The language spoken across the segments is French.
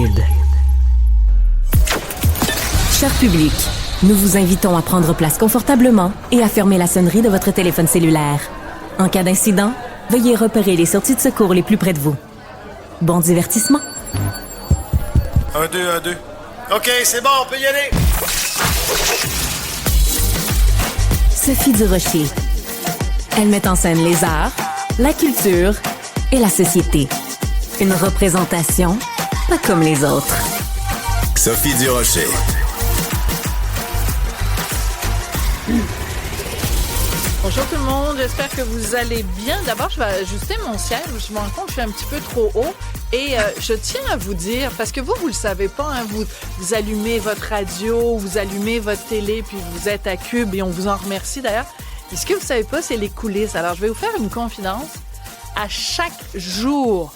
Cube. Cher public, nous vous invitons à prendre place confortablement et à fermer la sonnerie de votre téléphone cellulaire. En cas d'incident, veuillez repérer les sorties de secours les plus près de vous. Bon divertissement. 1, 2, 1, 2. OK, c'est bon, on peut y aller. Sophie Durocher. Elle met en scène les arts, la culture et la société. Une représentation pas comme les autres. Sophie Durocher. Bonjour tout le monde, j'espère que vous allez bien. D'abord, je vais ajuster mon siège. Je me rends compte que je suis un petit peu trop haut. Et je tiens à vous dire, parce que vous le savez pas, hein, vous allumez votre radio, vous allumez votre télé, puis vous êtes à Cube et on vous en remercie d'ailleurs. Et ce que vous savez pas, c'est les coulisses. Alors, je vais vous faire une confidence. À chaque jour,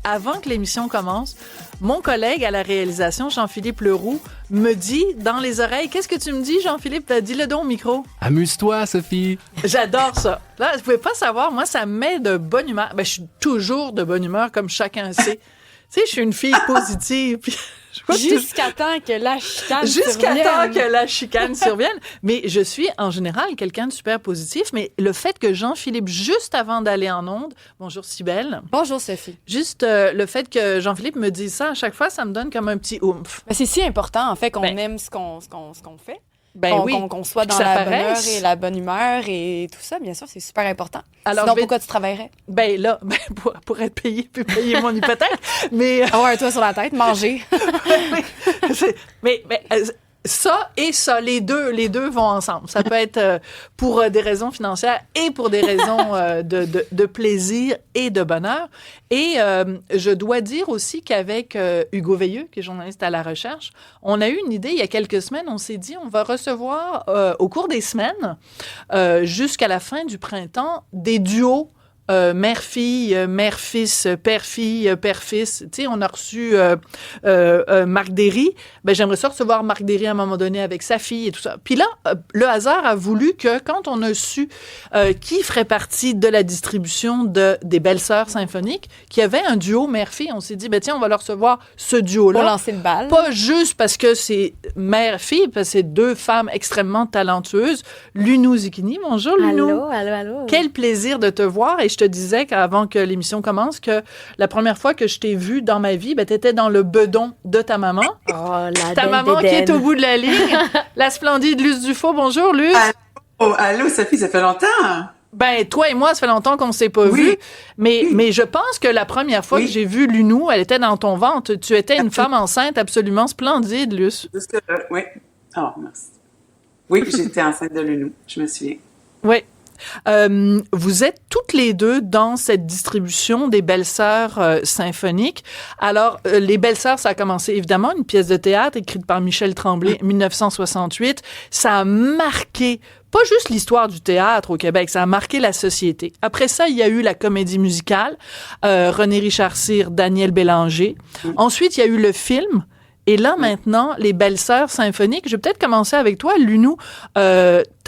avant que l'émission commence, mon collègue à la réalisation, Jean-Philippe Leroux, me dit dans les oreilles, qu'est-ce que tu me dis, Jean-Philippe? Dis-le donc au micro. Amuse-toi, Sophie. J'adore ça. Là, vous pouvez pas savoir, moi, ça me met de bonne humeur. Ben, je suis toujours de bonne humeur, comme chacun sait. Tu sais, je suis une fille positive. Puis Jusqu'à temps que la chicane survienne. Mais je suis, en général, quelqu'un de super positif. Mais le fait que Jean-Philippe, juste avant d'aller en onde... Bonjour, Cybèle. Bonjour, Sophie. Juste le fait que Jean-Philippe me dise ça à chaque fois, ça me donne comme un petit oomph. Mais c'est si important, en fait, qu'on aime ce qu'on fait. Qu'on soit dans la bonne heure et la bonne humeur et tout ça, bien sûr, c'est super important. Alors, sinon, pourquoi tu travaillerais? Pour être payé, puis payer mon hypothèque. Mais avoir un toit sur la tête, manger. mais ça et ça, les deux vont ensemble. Ça peut être pour des raisons financières et pour des raisons de plaisir et de bonheur. Et je dois dire aussi qu'avec Hugo Veilleux, qui est journaliste à La Recherche, on a eu une idée il y a quelques semaines. On s'est dit, on va recevoir au cours des semaines, jusqu'à la fin du printemps, des duos mère-fille, mère-fils, père-fille, père-fils. Tu sais, on a reçu Marc Derry. Ben, j'aimerais ça recevoir Marc Derry à un moment donné avec sa fille et tout ça. Puis là, le hasard a voulu que quand on a su qui ferait partie de la distribution des Belles-Sœurs symphoniques, qu'il y avait un duo mère-fille, on s'est dit, ben tiens, on va leur recevoir ce duo-là. Pour lancer le bal. Pas juste parce que c'est mère-fille, parce que c'est deux femmes extrêmement talentueuses. Lunou Zucchini. Bonjour, Lunou. Allô. Quel plaisir de te voir. Et je te disais qu'avant que l'émission commence que la première fois que je t'ai vue dans ma vie, ben, t'étais dans le bedon de ta maman. Oh, ta maman qui est au bout de la ligne. La splendide Luce Dufault. Bonjour, Luce. Allô, Sophie, ça fait longtemps. Ben, toi et moi, ça fait longtemps qu'on ne s'est pas vus. Mais je pense que la première fois que j'ai vu Lunou, elle était dans ton ventre. Tu étais une femme enceinte absolument splendide, Luce. Oui. Oh, merci. Oui, j'étais enceinte de Lunou, je me souviens. Oui. Vous êtes toutes les deux dans cette distribution des Belles-Sœurs symphoniques. Alors, les Belles-Sœurs, ça a commencé évidemment une pièce de théâtre écrite par Michel Tremblay, 1968. Ça a marqué pas juste l'histoire du théâtre au Québec, ça a marqué la société. Après ça, il y a eu la comédie musicale, René Richard Cyr, Daniel Bélanger. Ensuite, il y a eu le film. Et là, maintenant, les Belles-Sœurs symphoniques, je vais peut-être commencer avec toi, Lunou.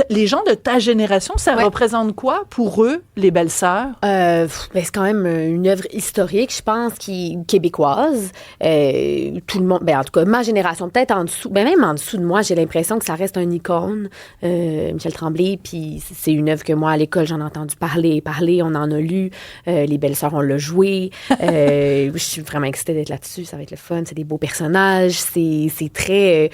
Les gens de ta génération, ça représente quoi pour eux, les Belles-Sœurs? C'est quand même une œuvre historique, je pense, qui québécoise. Tout le monde, en tout cas, ma génération, peut-être en dessous, même en dessous de moi, j'ai l'impression que ça reste un icône. Michel Tremblay, puis c'est une œuvre que moi, à l'école, j'en ai entendu parler, on en a lu. Les Belles-Sœurs, on l'a joué. Je suis vraiment excitée d'être là-dessus, ça va être le fun, c'est des beaux personnages. C'est très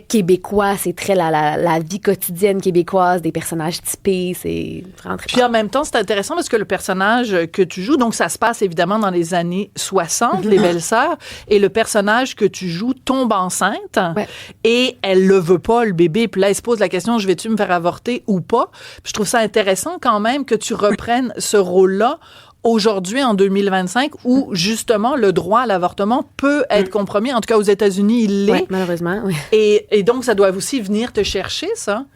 québécois, c'est très la vie quotidienne québécoise, des personnages typés, c'est vraiment très... Puis en même temps, c'est intéressant parce que le personnage que tu joues, donc ça se passe évidemment dans les années 60, les Belles-Sœurs, et le personnage que tu joues tombe enceinte, et elle le veut pas, le bébé, puis là, elle se pose la question, je vais-tu me faire avorter ou pas? Puis je trouve ça intéressant quand même que tu reprennes ce rôle-là aujourd'hui, en 2025, où, justement, le droit à l'avortement peut être compromis. En tout cas, aux États-Unis, il l'est. Oui, malheureusement, oui. Et donc, ça doit aussi venir te chercher, ça?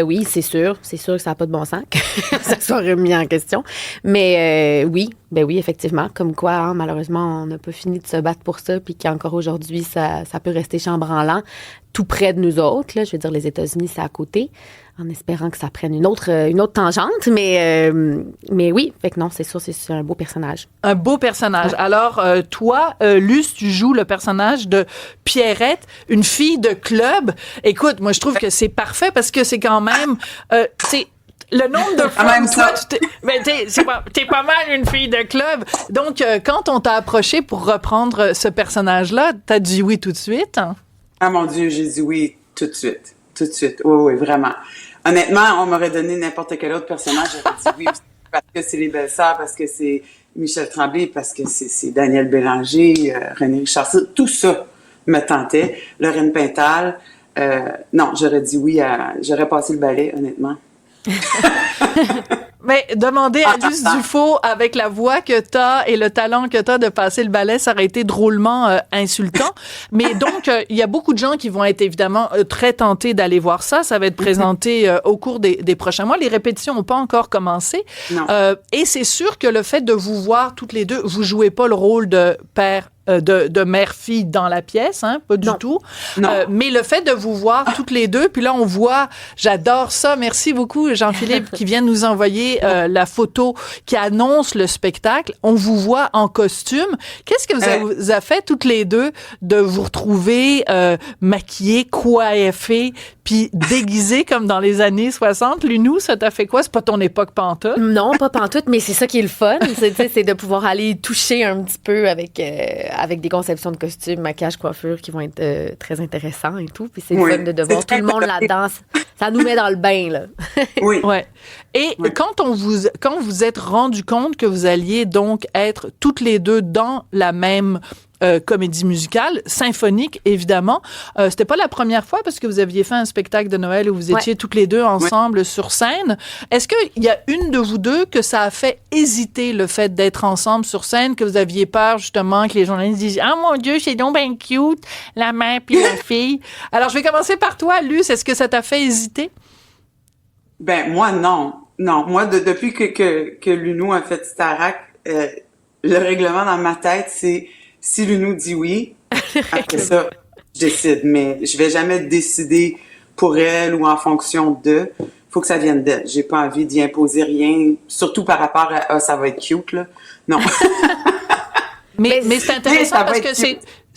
Oui, c'est sûr. C'est sûr que ça n'a pas de bon sens que ça soit remis en question. Mais oui, effectivement. Comme quoi, hein, malheureusement, on n'a pas fini de se battre pour ça, puis qu'encore aujourd'hui, ça peut rester chambranlant tout près de nous autres. Là. Je veux dire, les États-Unis, c'est à côté. en espérant que ça prenne une autre tangente. Mais oui, fait que non, c'est sûr, c'est un beau personnage. Un beau personnage. Ouais. Alors, toi, Luce, tu joues le personnage de Pierrette, une fille de club. Écoute, moi, je trouve que c'est parfait parce que c'est quand même... le nombre de fois toi, t'es pas mal une fille de club. Donc, quand on t'a approché pour reprendre ce personnage-là, t'as dit oui tout de suite? Hein? Ah mon Dieu, j'ai dit oui tout de suite. Tout de suite. Oui, vraiment. Honnêtement, on m'aurait donné n'importe quel autre personnage, j'aurais dit oui parce que c'est les Belles-Sœurs, parce que c'est Michel Tremblay, parce que c'est Daniel Bélanger, René Richard. Tout ça me tentait. Lorraine Pintal. Non, j'aurais dit oui j'aurais passé le balai, honnêtement. Mais demander à Luce Dufaux, avec la voix que t'as et le talent que t'as de passer le balai, ça aurait été drôlement insultant. Mais donc, il y a beaucoup de gens qui vont être évidemment très tentés d'aller voir ça. Ça va être présenté au cours des prochains mois. Les répétitions n'ont pas encore commencé. Et c'est sûr que le fait de vous voir toutes les deux, vous jouez pas le rôle de père de mère-fille dans la pièce, hein, pas du tout. Mais le fait de vous voir toutes les deux, puis là, on voit, j'adore ça, merci beaucoup, Jean-Philippe, qui vient de nous envoyer la photo qui annonce le spectacle. On vous voit en costume. Qu'est-ce que vous a fait toutes les deux de vous retrouver maquillées, coiffées, puis déguisées comme dans les années 60? Lunou, ça t'a fait quoi? C'est pas ton époque pantoute? Non, pas pantoute, mais c'est ça qui est le fun. C'est de pouvoir aller toucher un petit peu avec des conceptions de costumes, maquillage, coiffure qui vont être très intéressants et tout. Puis c'est le fun de voir tout le monde là-dedans. Ça nous met dans le bain, là. Oui. Ouais. Et quand vous êtes rendu compte que vous alliez donc être toutes les deux dans la même comédie musicale, symphonique, évidemment. C'était pas la première fois parce que vous aviez fait un spectacle de Noël où vous étiez toutes les deux ensemble sur scène. Est-ce qu'il y a une de vous deux que ça a fait hésiter, le fait d'être ensemble sur scène, que vous aviez peur, justement, que les journalistes disent « Ah, mon Dieu, c'est donc bien cute, la mère puis la fille. » Alors, je vais commencer par toi, Luce. Est-ce que ça t'a fait hésiter? Ben, moi, non. Non. Moi, depuis que Lunou a fait Starac, le règlement dans ma tête, c'est si Lunou dit oui, après ça, je décide. Mais je vais jamais décider pour elle ou en fonction d'eux. Faut que ça vienne d'elle. J'ai pas envie d'y imposer rien, surtout par rapport à ça va être cute, là. Non. mais c'est intéressant parce que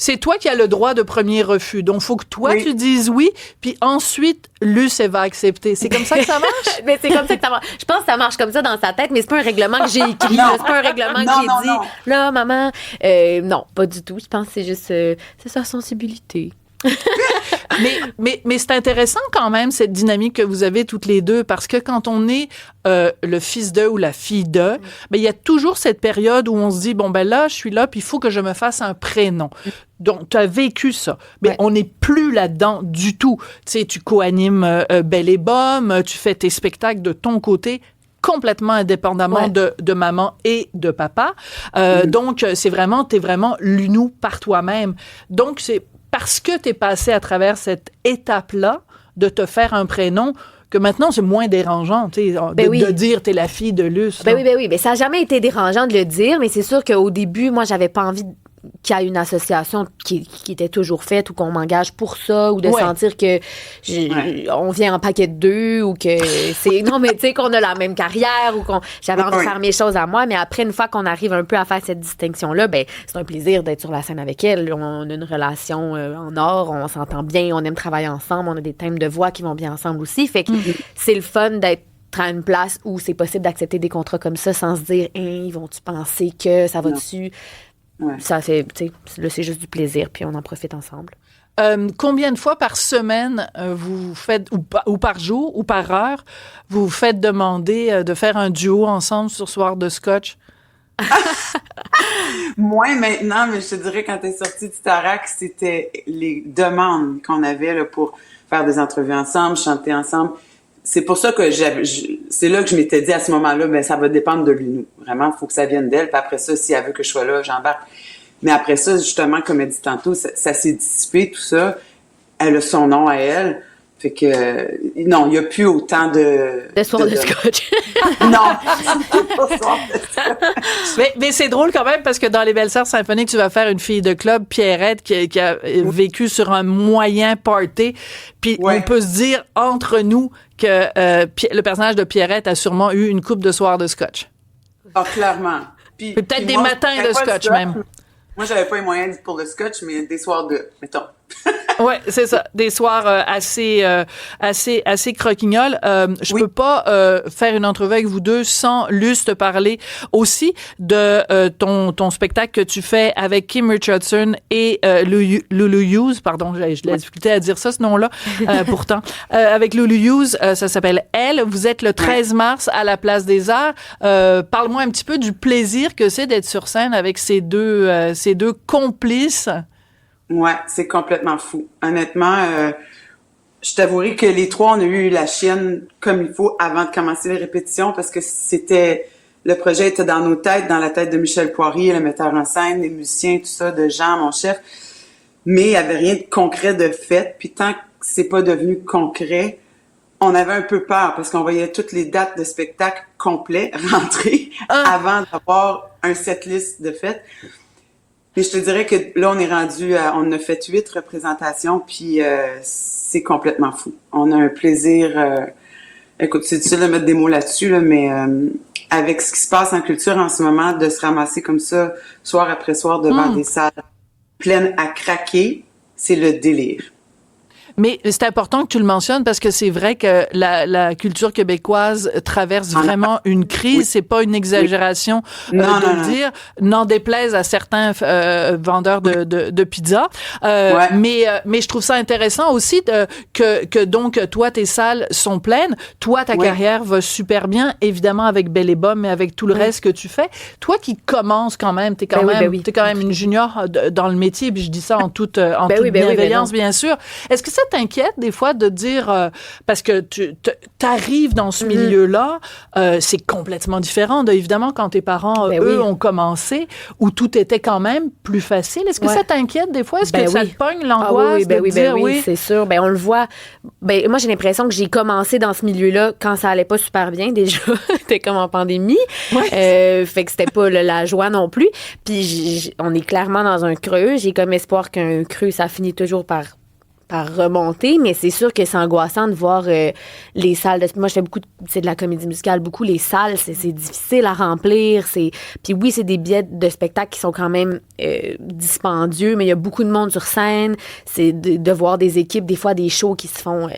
c'est toi qui as le droit de premier refus. Donc, faut que toi, tu dises oui, puis ensuite, Luce, elle va accepter. C'est comme ça que ça marche? Mais c'est comme ça que ça marche. Je pense que ça marche comme ça dans sa tête, mais c'est pas un règlement que j'ai écrit. C'est pas un règlement que j'ai dit. Là, maman, non, pas du tout. Je pense que c'est juste, c'est sa sensibilité. mais c'est intéressant quand même cette dynamique que vous avez toutes les deux, parce que quand on est le fils d'eux ou la fille d'eux, ben il y a toujours cette période où on se dit bon ben là je suis là puis il faut que je me fasse un prénom. Donc tu as vécu ça, mais on n'est plus là-dedans du tout. Tu sais, tu co-animes Belle et Bomme, tu fais tes spectacles de ton côté, complètement indépendamment de maman et de papa. Donc t'es vraiment Lunou par toi-même. Donc c'est parce que t'es passé à travers cette étape-là de te faire un prénom que maintenant, c'est moins dérangeant, tu sais, de dire t'es la fille de Luce. Ben oui. Ben, ça n'a jamais été dérangeant de le dire, mais c'est sûr qu'au début, moi, j'avais pas envie qu'il y ait une association qui était toujours faite ou qu'on m'engage pour ça ou de sentir que on vient en paquet de deux ou que c'est non mais tu sais qu'on a la même carrière ou j'avais envie de faire mes choses à moi, mais après une fois qu'on arrive un peu à faire cette distinction là, ben c'est un plaisir d'être sur la scène avec elle. On a une relation en or, on s'entend bien, on aime travailler ensemble, on a des thèmes de voix qui vont bien ensemble aussi, fait que c'est le fun d'être à une place où c'est possible d'accepter des contrats comme ça sans se dire ils vont-tu penser que ça va dessus. Ça fait, tu sais, là, c'est juste du plaisir, puis on en profite ensemble. Combien de fois par semaine vous faites, ou par jour, ou par heure, vous vous faites demander de faire un duo ensemble sur Soir de Scotch? Moins maintenant, mais je te dirais quand t'es sortie de Starac, c'était les demandes qu'on avait là, pour faire des entrevues ensemble, chanter ensemble. C'est pour ça que c'est là que je m'étais dit à ce moment-là, ben ça va dépendre de Lunou. Vraiment, il faut que ça vienne d'elle. Puis après ça, si elle veut que je sois là, j'embarque. Mais après ça, justement, comme elle dit tantôt, ça s'est dissipé, tout ça. Elle a son nom à elle. Fait que, non, il n'y a plus autant de... Le soir de scotch. Non, pas soir de scotch. Mais c'est drôle quand même parce que dans Les Belles-Sœurs symphoniques, tu vas faire une fille de club, Pierrette, qui a vécu sur un moyen party. Puis on peut se dire, entre nous, que le personnage de Pierrette a sûrement eu une coupe de soir de scotch. Ah, clairement. Puis peut-être des matins de scotch même. Moi, j'avais pas les moyens pour le scotch, mais des soirs de, mettons. Ouais, c'est ça. Des soirs assez croquignoles. Je peux pas faire une entrevue avec vous deux sans Luce te parler aussi de ton spectacle que tu fais avec Kim Richardson et Lulu Hughes. Pardon, j'ai de la difficulté à dire ça, ce nom-là. Pourtant, avec Lulu Hughes, ça s'appelle Elle. Vous êtes le 13 mars à la Place des Arts. Parle-moi un petit peu du plaisir que c'est d'être sur scène avec ces deux complices. Ouais, c'est complètement fou. Honnêtement, je t'avouerai que les trois, on a eu la chienne comme il faut avant de commencer les répétitions parce que le projet était dans nos têtes, dans la tête de Michel Poirier, le metteur en scène, les musiciens, tout ça, de Jean, mon chef. Mais il y avait rien de concret de fait. Puis tant que c'est pas devenu concret, on avait un peu peur parce qu'on voyait toutes les dates de spectacle complets rentrer avant d'avoir un setlist de fait. Et je te dirais que là, on a fait 8 représentations, puis c'est complètement fou. On a un plaisir, écoute, c'est difficile de mettre des mots là-dessus, là, mais avec ce qui se passe en culture en ce moment, de se ramasser comme ça, soir après soir, devant des salles pleines à craquer, c'est le délire. Mais c'est important que tu le mentionnes parce que c'est vrai que la culture québécoise traverse vraiment une crise. Oui. C'est pas une exagération de le dire. N'en déplaise à certains vendeurs de pizza. Mais je trouve ça intéressant aussi que donc toi tes salles sont pleines. Toi ta carrière va super bien, évidemment avec Belle et Bomme, mais avec tout le reste que tu fais. Toi qui commences quand même, t'es quand même une junior dans le métier. Puis je dis ça en toute bienveillance, bien sûr. Est-ce que ça t'inquiète des fois de dire parce que tu arrives dans ce milieu-là, c'est complètement différent de évidemment quand tes parents ont commencé où tout était quand même plus facile. Est-ce que ça t'inquiète des fois? Est-ce que ça te pogne l'angoisse de dire oui, c'est sûr. On le voit. Moi j'ai l'impression que j'ai commencé dans ce milieu-là quand ça allait pas super bien déjà. C'était comme en pandémie. Fait que c'était pas la joie non plus. Puis on est clairement dans un creux. J'ai comme espoir qu'un creux ça finit toujours par remonter, mais c'est sûr que c'est angoissant de voir les salles. Moi, je fais beaucoup de la comédie musicale, beaucoup les salles, c'est difficile à remplir. Puis oui, c'est des billets de spectacle qui sont quand même dispendieux, mais il y a beaucoup de monde sur scène. C'est de voir des équipes, des fois des shows qui se font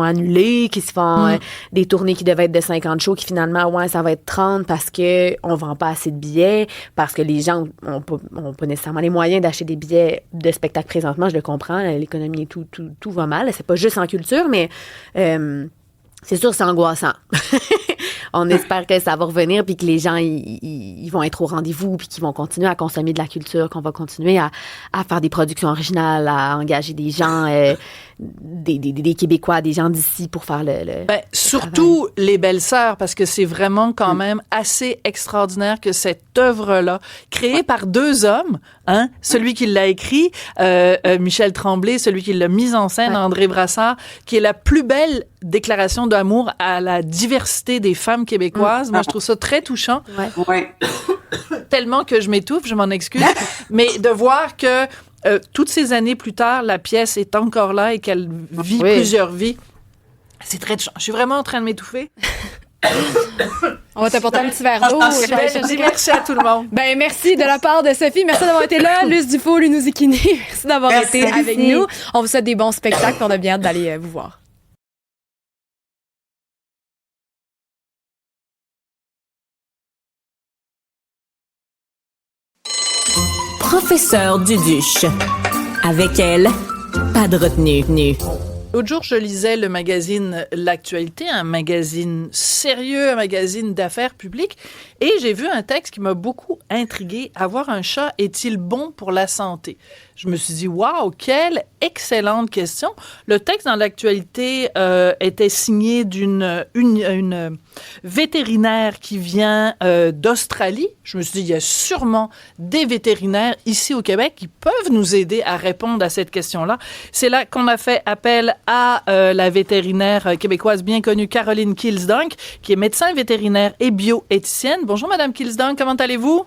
annuler, qui se font des tournées qui devaient être de 50 shows, qui finalement, ça va être 30 parce que on vend pas assez de billets, parce que les gens ont pas nécessairement les moyens d'acheter des billets de spectacle présentement. Je le comprends. L'économie et tout va mal. C'est pas juste en culture, mais c'est sûr, c'est angoissant. On espère que ça va revenir puis que les gens ils vont être au rendez-vous puis qu'ils vont continuer à consommer de la culture, qu'on va continuer à faire des productions originales, à engager des gens, des Québécois, des gens d'ici pour faire le surtout Les Belles-Sœurs, parce que c'est vraiment quand même assez extraordinaire que cette œuvre-là, créée par 2 hommes, celui qui l'a écrit, Michel Tremblay, celui qui l'a mise en scène, André Brassard, qui est la plus belle déclaration d'amour à la diversité des femmes québécoises. Moi, je trouve ça très touchant. Tellement que je m'étouffe, je m'en excuse. Mais de voir que toutes ces années plus tard, la pièce est encore là et qu'elle vit plusieurs vies, c'est très touchant. Je suis vraiment en train de m'étouffer. On va t'apporter un petit verre d'eau. Je dis merci à tout le monde. Merci de la part de Sophie. Merci d'avoir été là. Luce Dufault, Luno Zecchini. Merci d'avoir été avec nous. On vous souhaite des bons spectacles. On a bien hâte d'aller vous voir. Professeur Duduche. Avec elle, pas de retenue. L'autre jour, je lisais le magazine L'Actualité, un magazine sérieux, un magazine d'affaires publiques, Et j'ai vu un texte qui m'a beaucoup intriguée. Avoir un chat est-il bon pour la santé? Je me suis dit, waouh, quelle excellente question. Le texte dans l'actualité était signé d'une une vétérinaire qui vient d'Australie. Je me suis dit, il y a sûrement des vétérinaires ici au Québec qui peuvent nous aider à répondre à cette question-là. C'est là qu'on a fait appel à la vétérinaire québécoise bien connue Caroline Kilsdonk, qui est médecin vétérinaire et bioéthicienne. Bonjour, Madame Kilsdonk, comment allez-vous?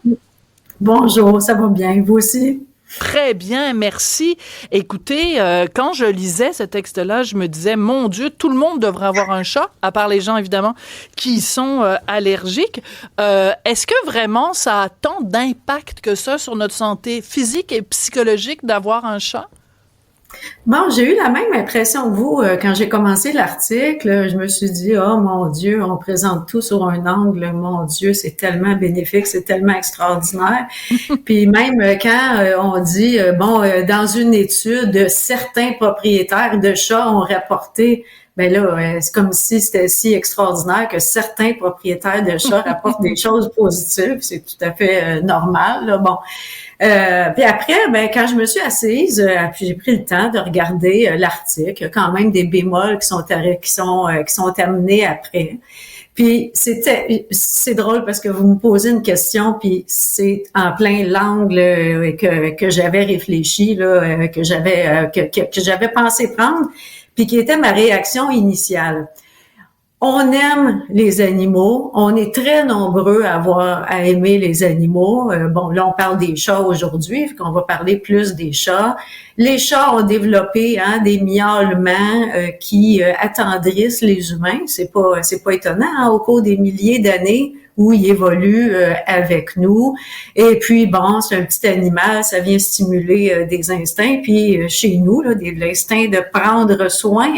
Bonjour, ça va bien, vous aussi? Très bien, merci. Écoutez, quand je lisais ce texte-là, je me disais, mon Dieu, tout le monde devrait avoir un chat, à part les gens, évidemment, qui sont allergiques. Est-ce que vraiment ça a tant d'impact que ça sur notre santé physique et psychologique d'avoir un chat? Bon, j'ai eu la même impression que vous quand j'ai commencé l'article. Je me suis dit, oh mon Dieu, on présente tout sur un angle. Mon Dieu, c'est tellement bénéfique, c'est tellement extraordinaire. Puis même quand on dit, dans une étude, certains propriétaires de chats ont rapporté, ben là, c'est comme si c'était si extraordinaire que certains propriétaires de chats rapportent des choses positives. C'est tout à fait normal, là. Bon. Puis après, ben quand je me suis assise, puis j'ai pris le temps de regarder l'article. Il y a quand même des bémols qui sont terminés après. Puis c'est drôle parce que vous me posez une question, puis c'est en plein l'angle que j'avais réfléchi là, que j'avais pensé prendre, puis qui était ma réaction initiale. On aime les animaux. On est très nombreux à aimer les animaux. Là, on parle des chats aujourd'hui, qu'on va parler plus des chats. Les chats ont développé des miaulements qui attendrissent les humains. C'est pas étonnant au cours des milliers d'années où il évolue avec nous. Et puis, c'est un petit animal, ça vient stimuler des instincts. Puis, chez nous, là, l'instinct de prendre soin,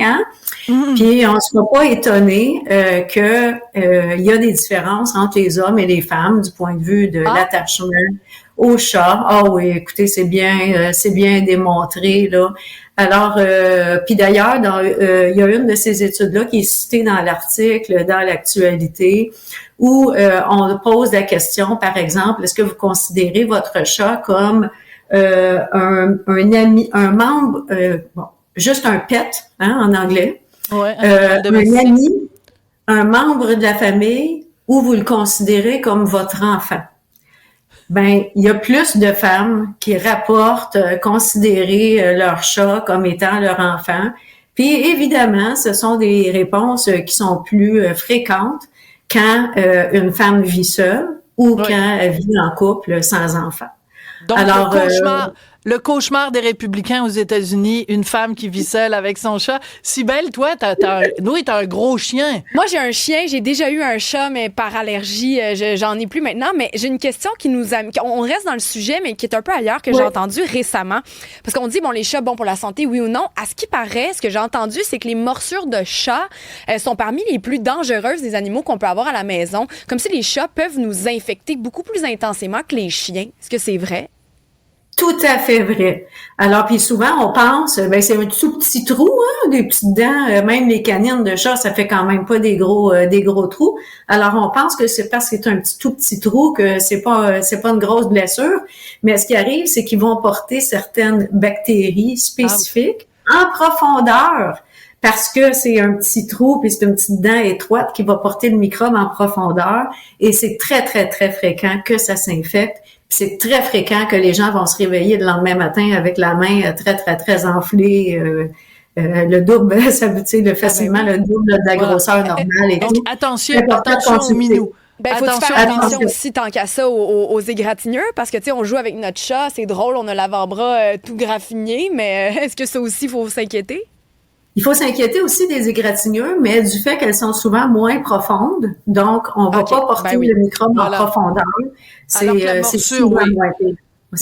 Puis, on ne sera pas étonné que il y a des différences entre les hommes et les femmes du point de vue de l'attachement au chat. Ah oui, écoutez, c'est bien démontré, là. Alors, puis d'ailleurs, il y a une de ces études-là qui est citée dans l'article, dans l'actualité, où on pose la question, par exemple, est-ce que vous considérez votre chat comme un ami, un membre, juste un pet, en anglais, un ami, un membre de la famille, ou vous le considérez comme votre enfant? Ben, il y a plus de femmes qui rapportent considérer leur chat comme étant leur enfant. Puis évidemment, ce sont des réponses qui sont plus fréquentes quand une femme vit seule ou quand elle vit en couple sans enfant. Donc, le cauchemar des républicains aux États-Unis, une femme qui vit seule avec son chat. Cybèle, toi, t'as un gros chien. Moi, j'ai un chien. J'ai déjà eu un chat, mais par allergie, j'en ai plus maintenant. Mais j'ai une question qui nous a... On reste dans le sujet, mais qui est un peu ailleurs, que j'ai entendu récemment. Parce qu'on dit, les chats, pour la santé, oui ou non. À ce qui paraît, ce que j'ai entendu, c'est que les morsures de chats sont parmi les plus dangereuses des animaux qu'on peut avoir à la maison. Comme si les chats peuvent nous infecter beaucoup plus intensément que les chiens. Est-ce que c'est vrai? Tout à fait vrai. Alors, puis souvent, on pense, c'est un tout petit trou, des petites dents, même les canines de chat, ça fait quand même pas des gros trous. Alors, on pense que c'est parce que c'est un tout petit trou que c'est pas une grosse blessure. Mais ce qui arrive, c'est qu'ils vont porter certaines bactéries spécifiques en profondeur. Parce que c'est un petit trou, puis c'est une petite dent étroite qui va porter le microbe en profondeur. Et c'est très, très, très fréquent que ça s'infecte. C'est très fréquent que les gens vont se réveiller le lendemain matin avec la main très, très, très enflée, le double, ça veut dire facilement le double de la grosseur normale. Et donc, tout. attention aux minous. Faut faire attention aussi tant qu'à ça aux égratignures, parce que tu sais, on joue avec notre chat, c'est drôle, on a l'avant-bras tout graffiné, mais est-ce que ça aussi, il faut s'inquiéter? Il faut s'inquiéter aussi des égratignures, mais du fait qu'elles sont souvent moins profondes, donc on va pas porter le microbe en profondeur. Alors que la morsure,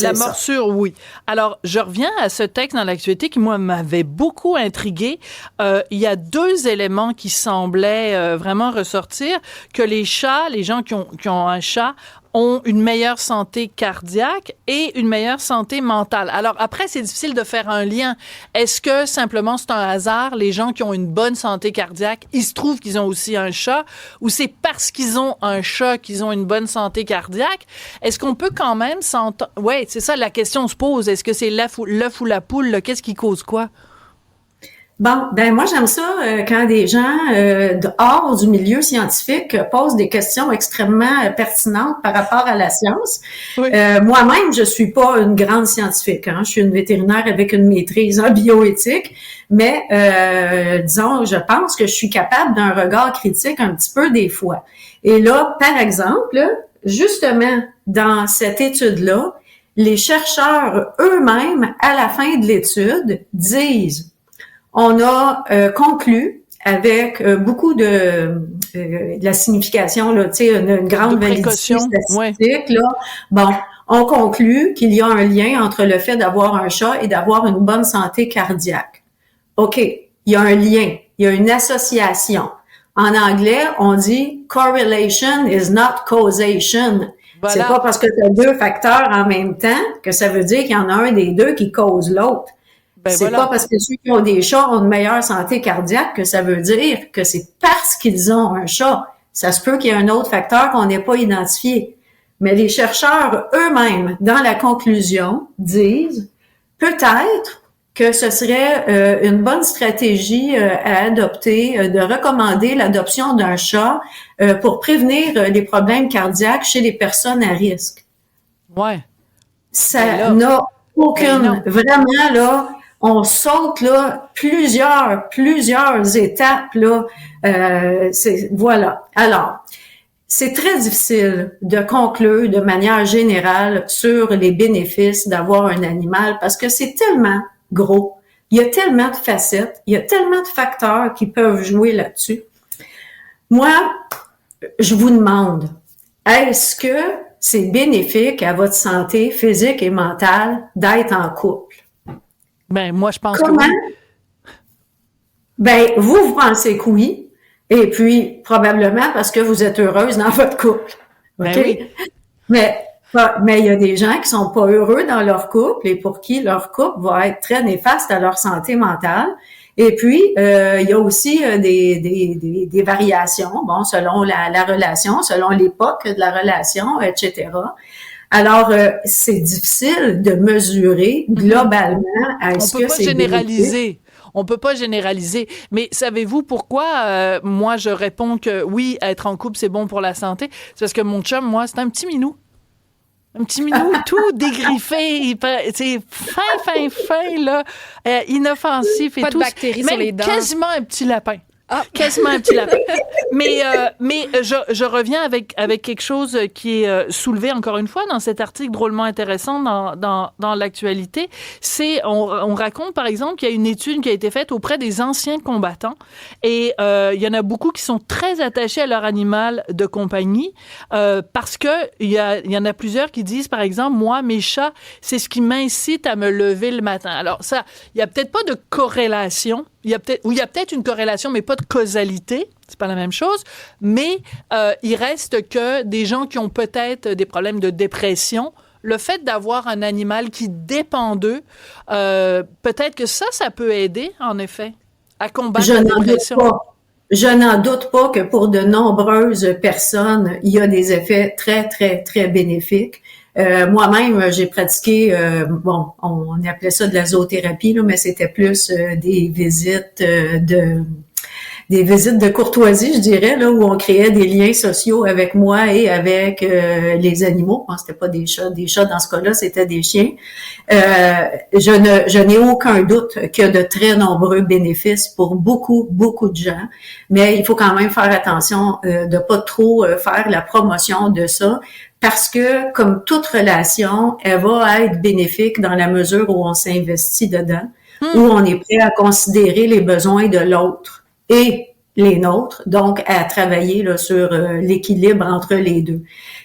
La morsure, oui. Alors, je reviens à ce texte dans l'actualité qui, moi, m'avait beaucoup intriguée. Il y a 2 éléments qui semblaient vraiment ressortir, que les chats, les gens qui ont un chat, ont une meilleure santé cardiaque et une meilleure santé mentale. Alors après, c'est difficile de faire un lien. Est-ce que simplement c'est un hasard, les gens qui ont une bonne santé cardiaque, il se trouve qu'ils ont aussi un chat, ou c'est parce qu'ils ont un chat qu'ils ont une bonne santé cardiaque? Est-ce qu'on peut quand même s'entendre? Ouais, c'est ça, la question se pose. Est-ce que c'est l'œuf ou la poule, là? Qu'est-ce qui cause quoi? Bon, ben moi j'aime ça quand des gens hors du milieu scientifique posent des questions extrêmement pertinentes par rapport à la science. Oui. Moi-même, je suis pas une grande scientifique. Je suis une vétérinaire avec une maîtrise en bioéthique, mais disons, je pense que je suis capable d'un regard critique un petit peu des fois. Et là, par exemple, justement, dans cette étude-là, les chercheurs eux-mêmes, à la fin de l'étude, disent: on a conclu avec beaucoup de la signification, là, tu sais, une grande validité statistique, là. Bon, on conclut qu'il y a un lien entre le fait d'avoir un chat et d'avoir une bonne santé cardiaque. OK, il y a un lien, il y a une association. En anglais, on dit « correlation is not causation ». Voilà. C'est pas parce que tu as deux facteurs en même temps que ça veut dire qu'il y en a un des deux qui cause l'autre. C'est pas parce que ceux qui ont des chats ont une meilleure santé cardiaque que ça veut dire que c'est parce qu'ils ont un chat. Ça se peut qu'il y ait un autre facteur qu'on n'ait pas identifié. Mais les chercheurs eux-mêmes, dans la conclusion, disent peut-être que ce serait une bonne stratégie à adopter, de recommander l'adoption d'un chat pour prévenir les problèmes cardiaques chez les personnes à risque. Ouais. Ça n'a aucune... Vraiment, là... On saute là plusieurs étapes là. Voilà. Alors, c'est très difficile de conclure de manière générale sur les bénéfices d'avoir un animal parce que c'est tellement gros. Il y a tellement de facettes, il y a tellement de facteurs qui peuvent jouer là-dessus. Moi, je vous demande, est-ce que c'est bénéfique à votre santé physique et mentale d'être en couple? Ben, moi, je pense Comment? que oui. Ben, vous pensez que oui. Et puis, probablement parce que vous êtes heureuse dans votre couple. OK? Ben oui. Mais il y a des gens qui sont pas heureux dans leur couple et pour qui leur couple va être très néfaste à leur santé mentale. Et puis, il y a aussi des variations, bon, selon la relation, selon l'époque de la relation, etc. Alors, c'est difficile de mesurer globalement est-ce que c'est généraliser. On peut pas généraliser. Mais savez-vous pourquoi moi je réponds que oui, être en couple c'est bon pour la santé? C'est parce que mon chum, moi, c'est un petit minou. Un petit minou tout dégriffé, c'est fin, là, inoffensif et tout. Pas de bactéries sur les dents. Quasiment un petit lapin. Ah. Quasiment un petit lapin. Mais je reviens avec quelque chose qui est soulevé encore une fois dans cet article drôlement intéressant dans l'actualité. C'est on raconte par exemple qu'il y a une étude qui a été faite auprès des anciens combattants et il y en a beaucoup qui sont très attachés à leur animal de compagnie parce que il y en a plusieurs qui disent par exemple moi mes chats c'est ce qui m'incite à me lever le matin. Alors ça il y a peut-être pas de corrélation. Il y a peut-être une corrélation, mais pas de causalité. C'est pas la même chose. Mais il reste que des gens qui ont peut-être des problèmes de dépression, le fait d'avoir un animal qui dépend d'eux, peut-être que ça peut aider, en effet, à combattre la dépression. Je n'en doute pas que pour de nombreuses personnes, il y a des effets très, très, très bénéfiques. Moi-même, j'ai pratiqué, on appelait ça de la zoothérapie, là, mais c'était plus des visites de courtoisie, je dirais, là, où on créait des liens sociaux avec moi et avec les animaux. Bon, c'était pas des chats dans ce cas-là, c'était des chiens. Je n'ai aucun doute qu'il y a de très nombreux bénéfices pour beaucoup, beaucoup de gens, mais il faut quand même faire attention de pas trop faire la promotion de ça. Parce que, comme toute relation, elle va être bénéfique dans la mesure où on s'investit dedans, où on est prêt à considérer les besoins de l'autre et les nôtres, donc à travailler là, sur l'équilibre entre les deux.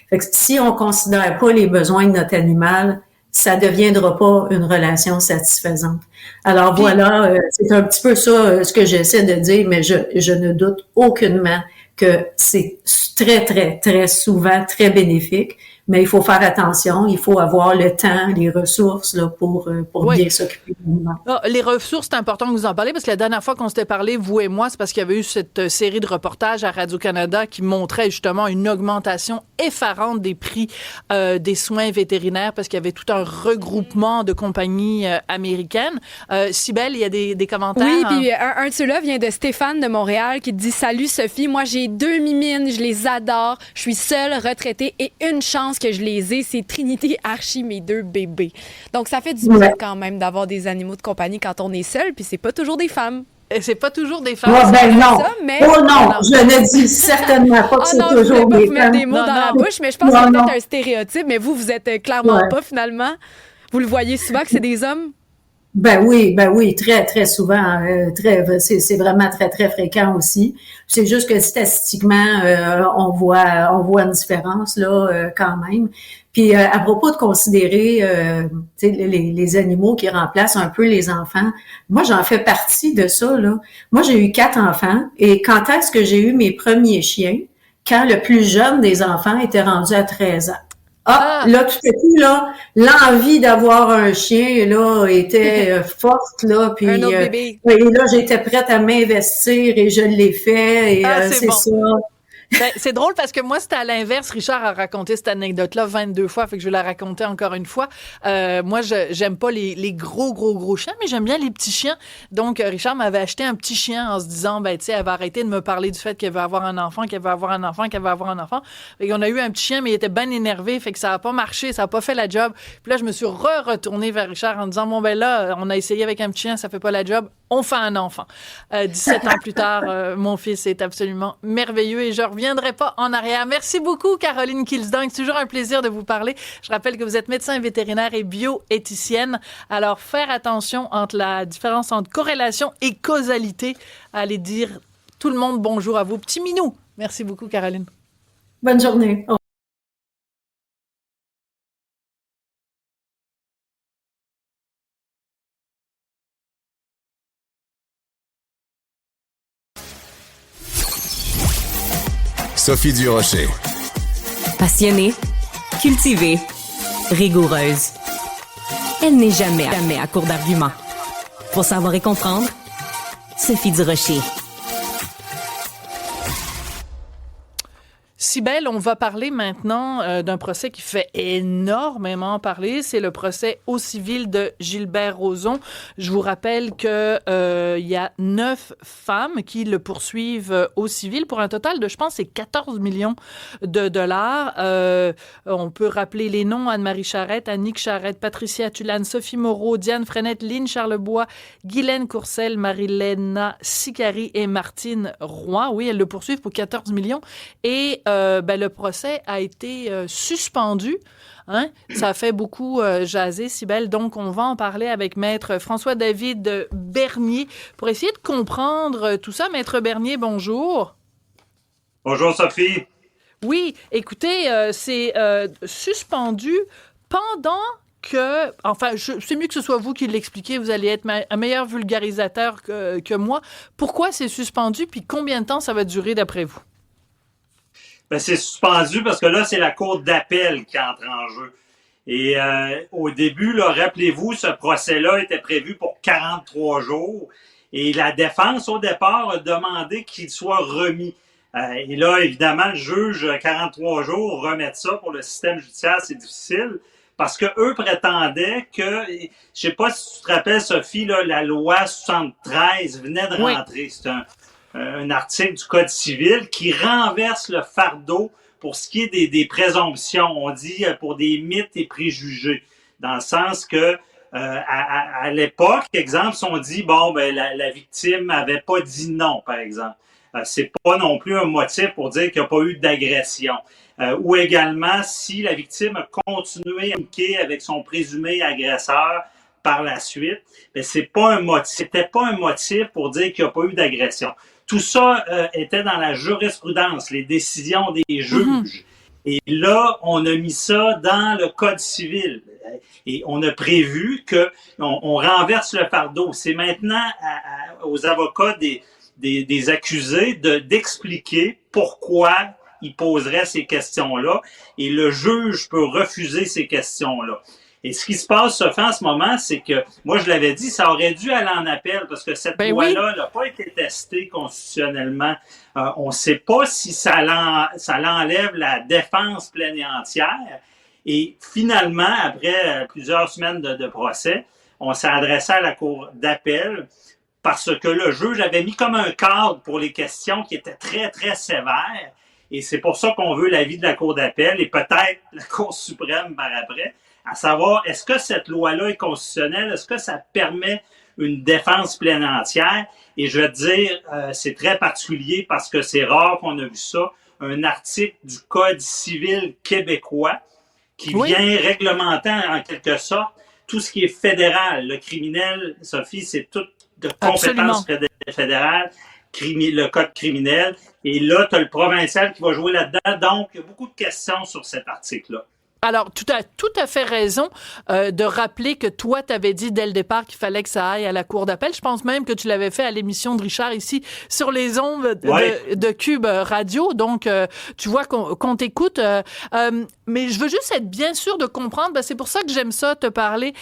Fait que si on considère pas les besoins de notre animal, ça deviendra pas une relation satisfaisante. Alors voilà, c'est un petit peu ça ce que j'essaie de dire, mais je ne doute aucunement que c'est très, très, très souvent très bénéfique, mais il faut faire attention, il faut avoir le temps, les ressources là, pour Oui. bien s'occuper des animaux. Ah, les ressources, c'est important que vous en parlez parce que la dernière fois qu'on s'était parlé, vous et moi, c'est parce qu'il y avait eu cette série de reportages à Radio-Canada qui montrait justement une augmentation effarante des prix des soins vétérinaires parce qu'il y avait tout un regroupement de compagnies américaines. Cybèle, il y a des commentaires? Oui, puis un de ceux-là vient de Stéphane de Montréal qui dit « Salut Sophie, moi j'ai 2 mimines, je les adore, je suis seule, retraitée et une chance que je les ai, c'est Trinity, Archie, mes 2 bébés. » Donc ça fait du bien quand même d'avoir des animaux de compagnie quand on est seul, puis c'est pas toujours des femmes. Et c'est pas toujours des femmes. Ben non. Ça, mais... Oh non, je ne dis certainement pas que c'est toujours je voulais pas des vous mettre femmes. des mots Non, dans la non. bouche, mais je pense que c'est peut-être un stéréotype, mais vous êtes clairement Ouais. pas finalement. Vous le voyez souvent que c'est des hommes? Ben oui, très, très souvent, c'est vraiment très, très fréquent aussi. C'est juste que statistiquement, on voit une différence là quand même. Puis à propos de considérer les animaux qui remplacent un peu les enfants, moi j'en fais partie de ça là. Moi j'ai eu 4 enfants et quand est-ce que j'ai eu mes premiers chiens? Quand le plus jeune des enfants était rendu à 13 ans. Là, tout à coup, là, l'envie d'avoir un chien, là, était forte, là, puis Un autre bébé. et là, j'étais prête à m'investir et je l'ai fait, et c'est bon. ça. Ben, c'est drôle parce que moi, c'était à l'inverse. Richard a raconté cette anecdote-là 22 fois, fait que je vais la raconter encore une fois. Moi, j'aime pas les gros chiens, mais j'aime bien les petits chiens. Donc, Richard m'avait acheté un petit chien en se disant, ben, tu sais, elle va arrêter de me parler du fait qu'elle veut avoir un enfant, qu'elle veut avoir un enfant, qu'elle veut avoir un enfant. Fait qu'on a eu un petit chien, mais il était bien énervé, fait que ça a pas marché, ça a pas fait la job. Puis là, je me suis retournée vers Richard en disant, bon, ben là, on a essayé avec un petit chien, ça fait pas la job. On fait un enfant. 17 ans plus tard, mon fils est absolument merveilleux et je reviendrai pas en arrière. Merci beaucoup, Caroline Kilsdang. C'est toujours un plaisir de vous parler. Je rappelle que vous êtes médecin vétérinaire et bioéthicienne. Alors, faire attention entre la différence entre corrélation et causalité. Allez dire tout le monde bonjour à vos petits minous. Merci beaucoup, Caroline. Bonne journée. Sophie Durocher. Passionnée, cultivée, rigoureuse. Elle n'est jamais à court d'arguments. Pour savoir et comprendre, Sophie Durocher. Cybèle, on va parler maintenant d'un procès qui fait énormément parler. C'est le procès au civil de Gilbert Rozon. Je vous rappelle que il y a 9 femmes qui le poursuivent au civil pour un total de, je pense, c'est 14 millions de dollars. On peut rappeler les noms: Anne-Marie Charrette, Annick Charrette, Patricia Tulane, Sophie Moreau, Diane Frenette, Lynn Charlebois, Guylaine Courcelle, Marilena Sicari et Martine Roy. Oui, elles le poursuivent pour 14 millions. Et le procès a été suspendu. Hein? Ça a fait beaucoup jaser, Cybèle. Donc, on va en parler avec Maître François-David Bernier pour essayer de comprendre tout ça. Maître Bernier, bonjour. Bonjour, Sophie. Oui, écoutez, c'est suspendu pendant que... Enfin, c'est mieux que ce soit vous qui l'expliquez. Vous allez être un meilleur vulgarisateur que moi. Pourquoi c'est suspendu, puis combien de temps ça va durer d'après vous? Ben, c'est suspendu parce que là, c'est la cour d'appel qui entre en jeu. Et au début, là, rappelez-vous, ce procès-là était prévu pour 43 jours. Et la défense, au départ, a demandé qu'il soit remis. Et là, évidemment, le juge, 43 jours, remettre ça pour le système judiciaire, c'est difficile. Parce que eux prétendaient que, je sais pas si tu te rappelles, Sophie, là, la loi 73 venait de rentrer. Oui. C'est un article du Code civil qui renverse le fardeau pour ce qui est des présomptions. On dit pour des mythes et préjugés. Dans le sens que, à l'époque, exemple, si on dit, bon, ben, la victime avait pas dit non, par exemple. C'est pas non plus un motif pour dire qu'il n'y a pas eu d'agression. Ou également, si la victime a continué à communiquer avec son présumé agresseur par la suite, ben c'était pas un motif pour dire qu'il n'y a pas eu d'agression. Tout ça était dans la jurisprudence, les décisions des juges. Mm-hmm. Et là, on a mis ça dans le Code civil. Et on a prévu qu'on renverse le fardeau. C'est maintenant aux avocats des accusés d'expliquer pourquoi il poserait ces questions-là et le juge peut refuser ces questions-là. Et ce qui se passe, Sophie, en ce moment, c'est que, moi, je l'avais dit, ça aurait dû aller en appel parce que cette loi-là n'a pas été testée constitutionnellement. On ne sait pas si ça l'enlève la défense pleine et entière. Et finalement, après plusieurs semaines de procès, on s'est adressé à la Cour d'appel parce que le juge avait mis comme un cadre pour les questions qui était très, très sévère. Et c'est pour ça qu'on veut l'avis de la Cour d'appel et peut-être la Cour suprême par après, à savoir, est-ce que cette loi-là est constitutionnelle? Est-ce que ça permet une défense pleine et entière? Et je vais te dire, c'est très particulier parce que c'est rare qu'on a vu ça, un article du Code civil québécois qui vient réglementer en quelque sorte tout ce qui est fédéral. Le criminel, Sophie, c'est tout de compétence fédérale, le code criminel. Et là, tu as le provincial qui va jouer là-dedans. Donc, il y a beaucoup de questions sur cet article-là. Alors, tu as tout à fait raison de rappeler que toi, tu avais dit dès le départ qu'il fallait que ça aille à la Cour d'appel. Je pense même que tu l'avais fait à l'émission de Richard ici sur les ondes de Cube Radio. Donc, tu vois qu'on t'écoute. Mais je veux juste être bien sûr de comprendre. C'est pour ça que j'aime ça te parler.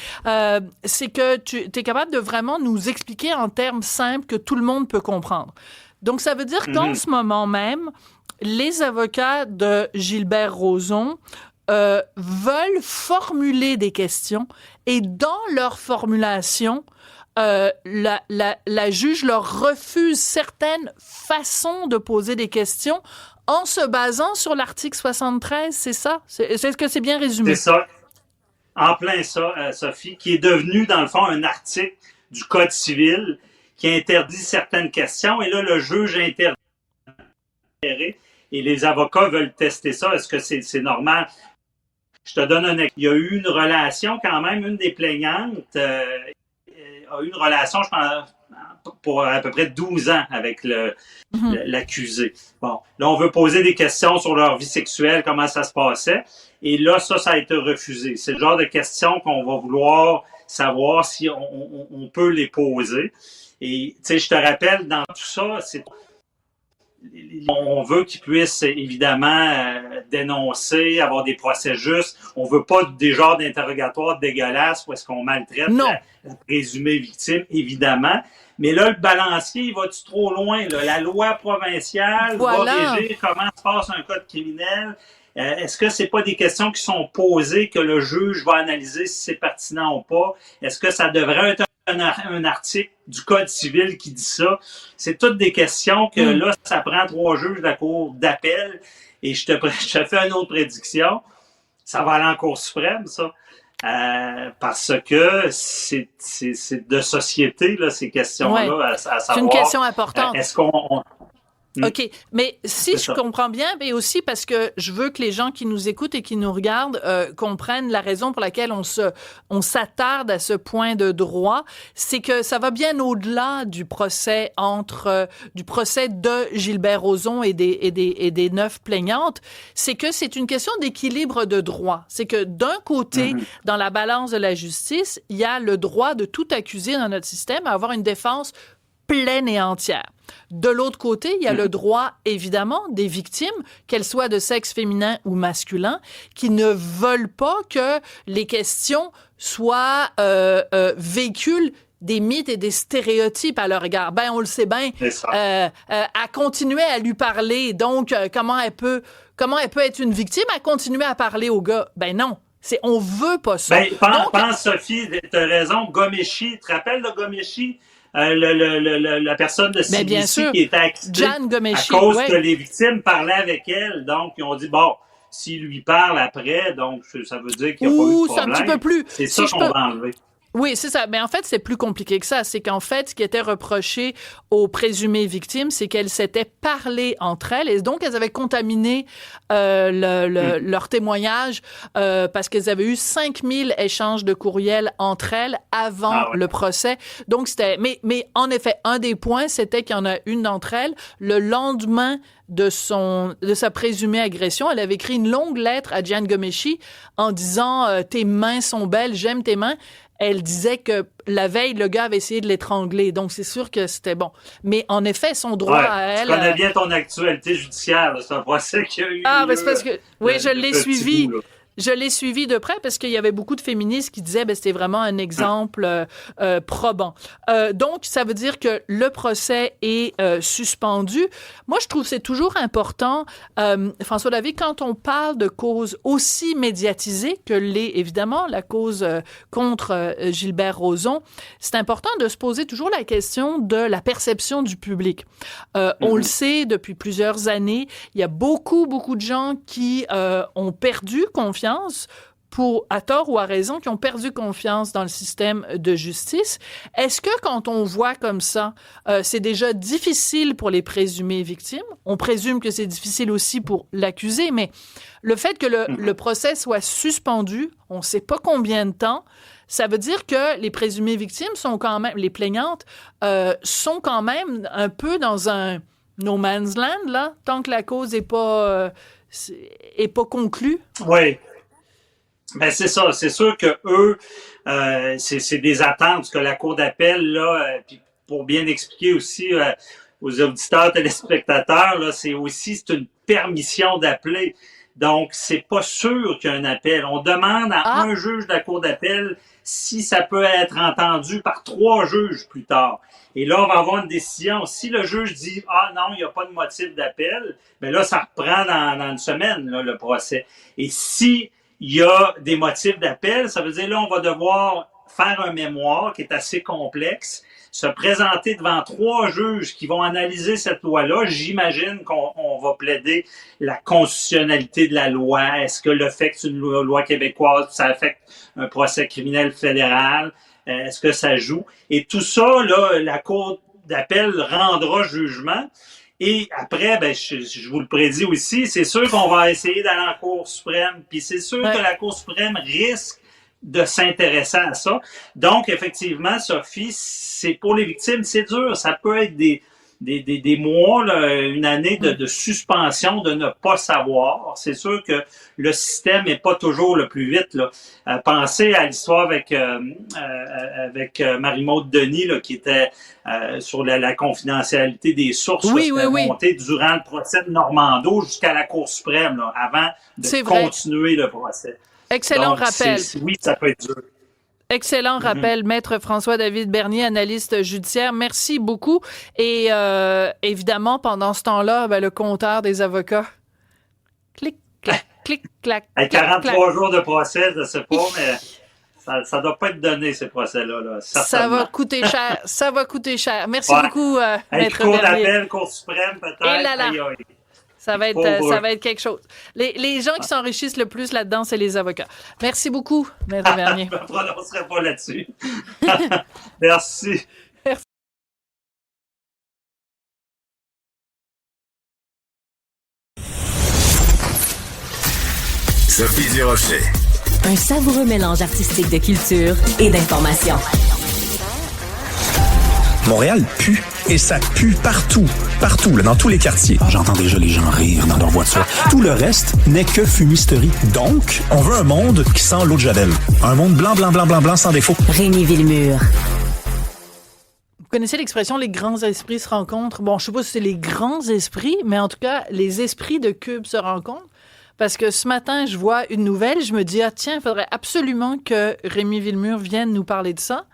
C'est que tu es capable de vraiment nous expliquer en termes simples que tout le monde peut comprendre. Donc, ça veut dire qu'en ce moment même, les avocats de Gilbert Rozon veulent formuler des questions et dans leur formulation, la juge leur refuse certaines façons de poser des questions en se basant sur l'article 73, c'est ça? Est-ce que c'est bien résumé? C'est ça. En plein ça, Sophie, qui est devenu, dans le fond, un article du Code civil qui interdit certaines questions. Et là, le juge interdit et les avocats veulent tester ça. Est-ce que c'est normal? Je te donne un exemple. Il y a eu une relation quand même, une des plaignantes a eu une relation, je pense, pour à peu près 12 ans avec l'accusé. Bon, là, on veut poser des questions sur leur vie sexuelle, comment ça se passait. Et là, ça a été refusé. C'est le genre de questions qu'on va vouloir savoir si on peut les poser. Et, tu sais, je te rappelle, dans tout ça, on veut qu'ils puissent évidemment dénoncer, avoir des procès justes. On veut pas des genres d'interrogatoires dégueulasses où est-ce qu'on maltraite la présumée victime, évidemment. Mais là, le balancier, il va-tu trop loin? Là? La loi provinciale va régir comment se passe un code criminel. Est-ce que c'est pas des questions qui sont posées que le juge va analyser si c'est pertinent ou pas? Est-ce que ça devrait être un article du Code civil qui dit ça? C'est toutes des questions que là, ça prend 3 juges de la Cour d'appel et je te fais une autre prédiction. Ça va aller en Cour suprême, ça. Parce que c'est de société, là, ces questions-là, à savoir. C'est une question importante. Est-ce qu'on... OK. Mais si je comprends bien, mais aussi parce que je veux que les gens qui nous écoutent et qui nous regardent comprennent la raison pour laquelle on s'attarde à ce point de droit, c'est que ça va bien au-delà du procès du procès de Gilbert Rozon et des 9 plaignantes. C'est que c'est une question d'équilibre de droit. C'est que d'un côté, dans la balance de la justice, il y a le droit de tout accusé dans notre système à avoir une défense pleine et entière. De l'autre côté, il y a le droit, évidemment, des victimes, qu'elles soient de sexe féminin ou masculin, qui ne veulent pas que les questions soient véhiculent des mythes et des stéréotypes à leur égard. Ben, on le sait bien, à continuer à lui parler, donc comment elle peut être une victime, à continuer à parler au gars. Ben non. On veut pas ça. Ben, pense, Sophie, t'as raison, Ghomeshi, tu te rappelles de Ghomeshi? La personne de CBC qui était acquitté à cause que les victimes parlaient avec elle. Donc, ils ont dit, bon, s'il lui parle après, donc ça veut dire qu'il n'y a pas eu de problème. C'est un petit peu plus. C'est ça qu'on va enlever. Oui, c'est ça. Mais en fait, c'est plus compliqué que ça. C'est qu'en fait, ce qui était reproché aux présumées victimes, c'est qu'elles s'étaient parlé entre elles et donc elles avaient contaminé leur témoignage parce qu'elles avaient eu 5000 échanges de courriels entre elles avant le procès. Donc, c'était... Mais en effet, un des points, c'était qu'il y en a une d'entre elles, le lendemain de sa présumée agression, elle avait écrit une longue lettre à Jian Ghomeshi en disant « Tes mains sont belles, j'aime tes mains ». elle disait que la veille, le gars avait essayé de l'étrangler. Donc, c'est sûr que c'était bon. Mais en effet, son droit à elle... Tu connais bien ton actualité judiciaire. Là. C'est un procès qu'il y a eu. Mais c'est parce que... Oui, je l'ai suivi. Je l'ai suivi de près parce qu'il y avait beaucoup de féministes qui disaient que c'était vraiment un exemple probant. Donc, ça veut dire que le procès est suspendu. Moi, je trouve que c'est toujours important, François David, quand on parle de causes aussi médiatisées que l'est évidemment la cause contre Gilbert Rozon, c'est important de se poser toujours la question de la perception du public. On le sait depuis plusieurs années, il y a beaucoup de gens qui ont perdu confiance, à tort ou à raison, qui ont perdu confiance dans le système de justice. Est-ce que quand on voit comme ça, c'est déjà difficile pour les présumées victimes? On présume que c'est difficile aussi pour l'accusé, mais le fait que le procès soit suspendu, on ne sait pas combien de temps, ça veut dire que les présumées victimes sont quand même, les plaignantes, sont quand même un peu dans un no man's land, là, tant que la cause n'est pas conclue. Oui. Ben c'est ça, c'est sûr que eux, c'est des attentes que la Cour d'appel là, puis pour bien expliquer aussi aux auditeurs, téléspectateurs là, c'est une permission d'appeler. Donc c'est pas sûr qu'il y a un appel. On demande à un juge de la Cour d'appel si ça peut être entendu par 3 juges plus tard. Et là, on va avoir une décision. Si le juge dit « non, il n'y a pas de motif d'appel », bien là, ça reprend dans une semaine, là, le procès. Et si il y a des motifs d'appel, ça veut dire là, on va devoir faire un mémoire qui est assez complexe, se présenter devant 3 juges qui vont analyser cette loi-là. J'imagine qu'on va plaider la constitutionnalité de la loi. Est-ce que le fait que c'est une loi québécoise, ça affecte un procès criminel fédéral? Est-ce que ça joue? Et tout ça, là, la Cour d'appel rendra jugement. Et après, ben, je vous le prédis aussi, c'est sûr qu'on va essayer d'aller en Cour suprême. Puis c'est sûr que la Cour suprême risque de s'intéresser à ça. Donc, effectivement, Sophie, c'est pour les victimes, c'est dur. Ça peut être des mois, là, une année de suspension, de ne pas savoir. C'est sûr que le système n'est pas toujours le plus vite. Là. Pensez à l'histoire avec Marie-Maude Denis, là, qui était sur la confidentialité des sources. Montée durant le procès de Normando jusqu'à la Cour suprême, là, avant de continuer le procès. Excellent rappel. Oui, ça peut être dur. Excellent rappel, Maître François-David Bernier, analyste judiciaire. Merci beaucoup. Et évidemment, pendant ce temps-là, ben, le compteur des avocats. Clic, clac, clic, clac. 43 jours de procès, je ne sais pas, mais ça ne doit pas être donné, ces procès-là. Là, ça va coûter cher. Ça va coûter cher. Merci beaucoup, Maître Cour Bernier. d'appel, Cour suprême, peut-être. Ça va être quelque chose. Les gens qui s'enrichissent le plus là-dedans, c'est les avocats. Merci beaucoup, Maître Bernier. Je ne me prononcerai pas là-dessus. Merci. Sophie Durocher. Un savoureux mélange artistique de culture et d'information. Montréal pue. Et ça pue partout. Partout, là, dans tous les quartiers. J'entends déjà les gens rire dans leur voiture. Tout le reste n'est que fumisterie. Donc, on veut un monde qui sent l'eau de Javel. Un monde blanc, blanc, blanc, blanc, blanc, sans défaut. Rémi Villemure. Vous connaissez l'expression « les grands esprits se rencontrent ». Bon, je sais pas si c'est les grands esprits, mais en tout cas, les esprits de Cube se rencontrent. Parce que ce matin, je vois une nouvelle, je me dis « Ah tiens, il faudrait absolument que Rémi Villemure vienne nous parler de ça ».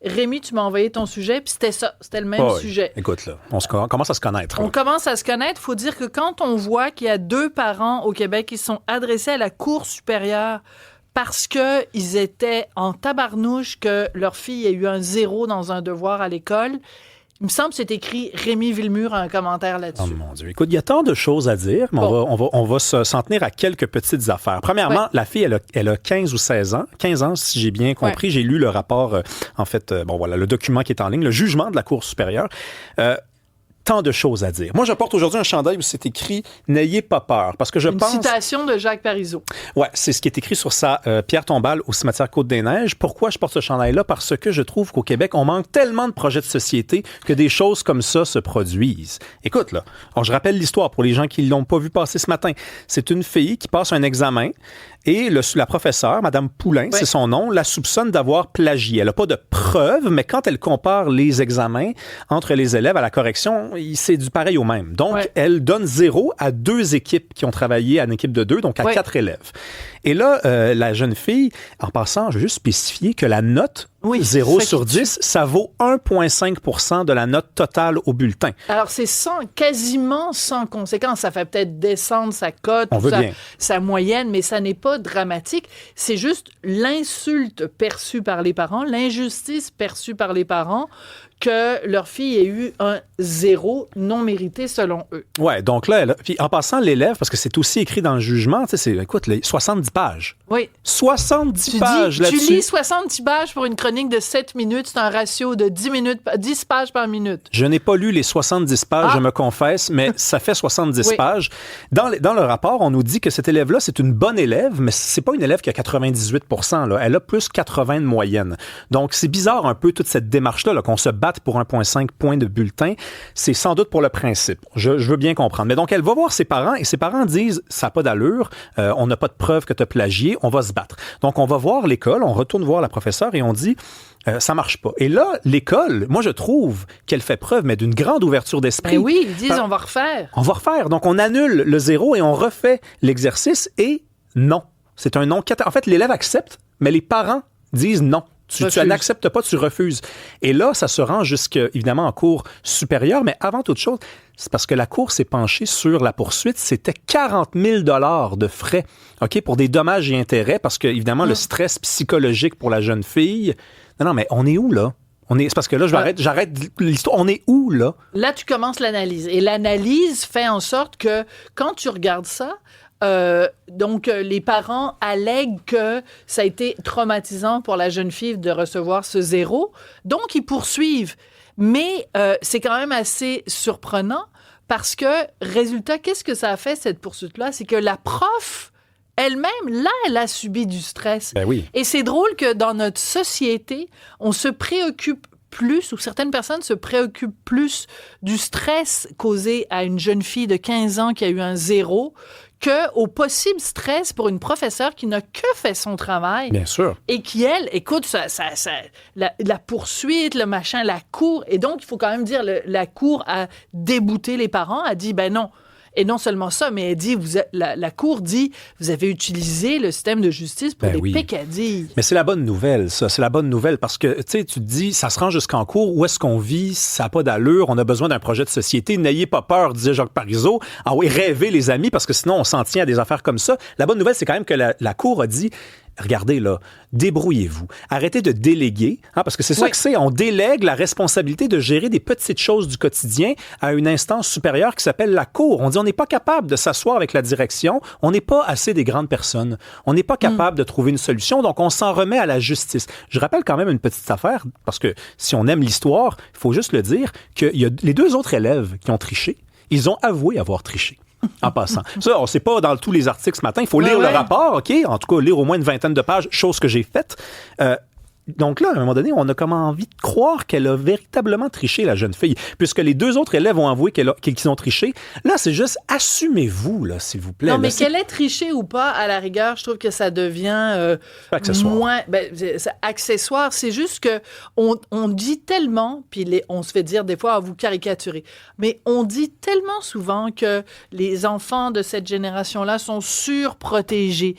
Rémi, tu m'as envoyé ton sujet, puis c'était ça, c'était le même sujet. Écoute, là, on commence à se connaître. On commence à se connaître. Il faut dire que quand on voit qu'il y a 2 parents au Québec qui sont adressés à la Cour supérieure parce qu'ils étaient en tabarnouche que leur fille ait eu un 0 dans un devoir à l'école, il me semble que c'est écrit Rémi Villemure a un commentaire là-dessus. Oh mon Dieu. Écoute, il y a tant de choses à dire, mais on va s'en tenir à quelques petites affaires. Premièrement, la fille, elle a 15 ou 16 ans. 15 ans, si j'ai bien compris. J'ai lu le rapport, le document qui est en ligne, le jugement de la Cour supérieure. Tant de choses à dire. Moi, je porte aujourd'hui un chandail où c'est écrit « N'ayez pas peur », parce que je pense... Une citation de Jacques Parizeau. Ouais, c'est ce qui est écrit sur sa pierre tombale au cimetière Côte-des-Neiges. Pourquoi je porte ce chandail-là? Parce que je trouve qu'au Québec, on manque tellement de projets de société que des choses comme ça se produisent. Écoute, là, je rappelle l'histoire pour les gens qui ne l'ont pas vu passer ce matin. C'est une fille qui passe un examen Et la professeure, Mme Poulain, c'est son nom, la soupçonne d'avoir plagié. Elle n'a pas de preuves, mais quand elle compare les examens entre les élèves à la correction, c'est du pareil au même. Donc, elle donne 0 à 2 équipes qui ont travaillé à une équipe de 2, donc à 4 élèves. Et là, la jeune fille, en passant, je veux juste spécifier que la note 0 sur 10, ça vaut 1,5 % de la note totale au bulletin. Alors, c'est quasiment sans conséquence. Ça fait peut-être descendre sa cote, sa moyenne, mais ça n'est pas dramatique. C'est juste l'insulte perçue par les parents, l'injustice perçue par les parents que leur fille ait eu un 0 non mérité selon eux. Ouais, donc là, puis en passant, l'élève, parce que c'est aussi écrit dans le jugement, tu sais, écoute, 70 pages. Oui. 70 pages là-dessus. Tu lis 70 pages pour une chronique de 7 minutes, c'est un ratio de 10 pages par minute. Je n'ai pas lu les 70 pages, je me confesse, mais ça fait 70 pages. Dans le rapport, on nous dit que cet élève-là, c'est une bonne élève, mais c'est pas une élève qui a 98 %, là. Elle a plus 80 de moyenne. Donc, c'est bizarre un peu toute cette démarche-là, là, qu'on se batte pour 1,5 point de bulletin. C'est sans doute pour le principe. Je veux bien comprendre. Mais donc, elle va voir ses parents et ses parents disent « ça n'a pas d'allure, on n'a pas de preuve que tu as plagié, on va se battre ». Donc, on va voir l'école, on retourne voir la professeure et on dit ça marche pas. Et là, l'école, moi, je trouve qu'elle fait preuve, mais d'une grande ouverture d'esprit. Ben oui, ils disent on va refaire. On va refaire. Donc, on annule le 0 et on refait l'exercice et non. C'est un non. En fait, l'élève accepte, mais les parents disent non. Tu n'acceptes pas, tu refuses. Et là, ça se rend évidemment en cour supérieure, mais avant toute chose, c'est parce que la cour s'est penchée sur la poursuite. C'était 40 000 $ de frais, OK, pour des dommages et intérêts, parce que, évidemment, le stress psychologique pour la jeune fille. Non, mais on est où, là? C'est parce que là, j'arrête l'histoire. On est où, là? Là, tu commences l'analyse. Et l'analyse fait en sorte que, quand tu regardes ça, donc, les parents allèguent que ça a été traumatisant pour la jeune fille de recevoir ce 0. Donc, ils poursuivent. Mais c'est quand même assez surprenant parce que, résultat, qu'est-ce que ça a fait, cette poursuite-là? C'est que la prof elle-même, là, elle a subi du stress. Ben oui. Et c'est drôle que dans notre société, on se préoccupe plus, ou certaines personnes se préoccupent plus du stress causé à une jeune fille de 15 ans qui a eu un 0 qu'au possible stress pour une professeure qui n'a que fait son travail. Bien sûr. Et qui, elle, écoute, la poursuite, le machin, la cour. Et donc, il faut quand même dire, la cour a débouté les parents, a dit, ben non. Et non seulement ça, mais elle dit, la Cour dit, vous avez utilisé le système de justice pour des peccadilles. Mais c'est la bonne nouvelle, ça. C'est la bonne nouvelle parce que, tu sais, tu te dis, ça se rend jusqu'en cour. Où est-ce qu'on vit? Ça n'a pas d'allure. On a besoin d'un projet de société. N'ayez pas peur, disait Jacques Parizeau. Ah oui, rêvez, les amis, parce que sinon, on s'en tient à des affaires comme ça. La bonne nouvelle, c'est quand même que la Cour a dit, regardez là, débrouillez-vous. Arrêtez de déléguer, parce que c'est ça que c'est. On délègue la responsabilité de gérer des petites choses du quotidien à une instance supérieure qui s'appelle la Cour. On dit on n'est pas capable de s'asseoir avec la direction, on n'est pas assez des grandes personnes, on n'est pas capable de trouver une solution, donc on s'en remet à la justice. Je rappelle quand même une petite affaire, parce que si on aime l'histoire, il faut juste le dire, qu'il y a les 2 autres élèves qui ont triché, ils ont avoué avoir triché. En passant. Ça, on ne sait pas dans tous les articles ce matin. Il faut lire le rapport, OK? En tout cas, lire au moins une vingtaine de pages, chose que j'ai faite. Donc là, à un moment donné, on a comme envie de croire qu'elle a véritablement triché, la jeune fille, puisque les 2 autres élèves ont avoué qu'ils ont triché. Là, c'est juste, assumez-vous, là, s'il vous plaît. Non, mais là, qu'elle ait triché ou pas, à la rigueur, je trouve que ça devient accessoire. Moins... c'est accessoire. C'est juste que on dit tellement, puis on se fait dire des fois, vous caricaturez, mais on dit tellement souvent que les enfants de cette génération-là sont surprotégés,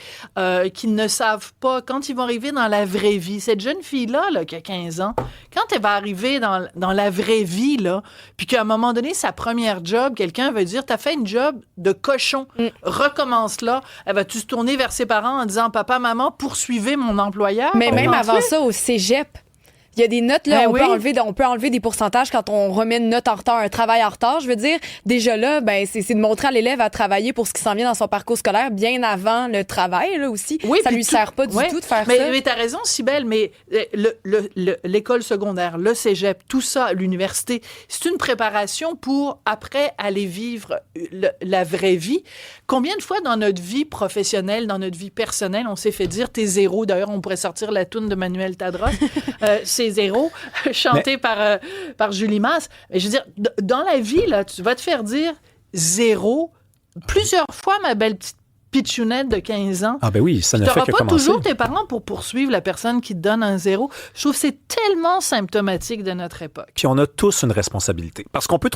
qu'ils ne savent pas, quand ils vont arriver dans la vraie vie, cette jeune fille-là, qui a 15 ans, quand elle va arriver dans la vraie vie, là, puis qu'à un moment donné, sa première job, quelqu'un va dire, t'as fait une job de cochon, recommence là. Elle va-tu se tourner vers ses parents en disant, papa, maman, poursuivez mon employeur? Mais même avant ça, au cégep, il y a des notes, là, on peut enlever des pourcentages quand on remet une note en retard, un travail en retard. Je veux dire, déjà là, c'est de montrer à l'élève à travaver pour ce qui s'en vient dans son parcours scolaire bien avant le travail, là, aussi. Oui, ça lui sert pas du tout de faire ça. Mais t'as raison, Cybèle, mais l'école secondaire, le cégep, tout ça, l'université, c'est une préparation pour, après, aller vivre la vraie vie. Combien de fois dans notre vie professionnelle, dans notre vie personnelle, on s'est fait dire, t'es 0. D'ailleurs, on pourrait sortir la toune de Manuel Tadros. C'est 0, chanté par Julie Masse. Mais je veux dire, dans la vie, là, tu vas te faire dire 0 plusieurs fois, ma belle petite pitchounette de 15 ans. Ah ben oui, ça ne fait que commencer. Tu n'auras pas toujours tes parents pour poursuivre la personne qui te donne un 0. Je trouve que c'est tellement symptomatique de notre époque. Puis on a tous une responsabilité. Parce qu'on peut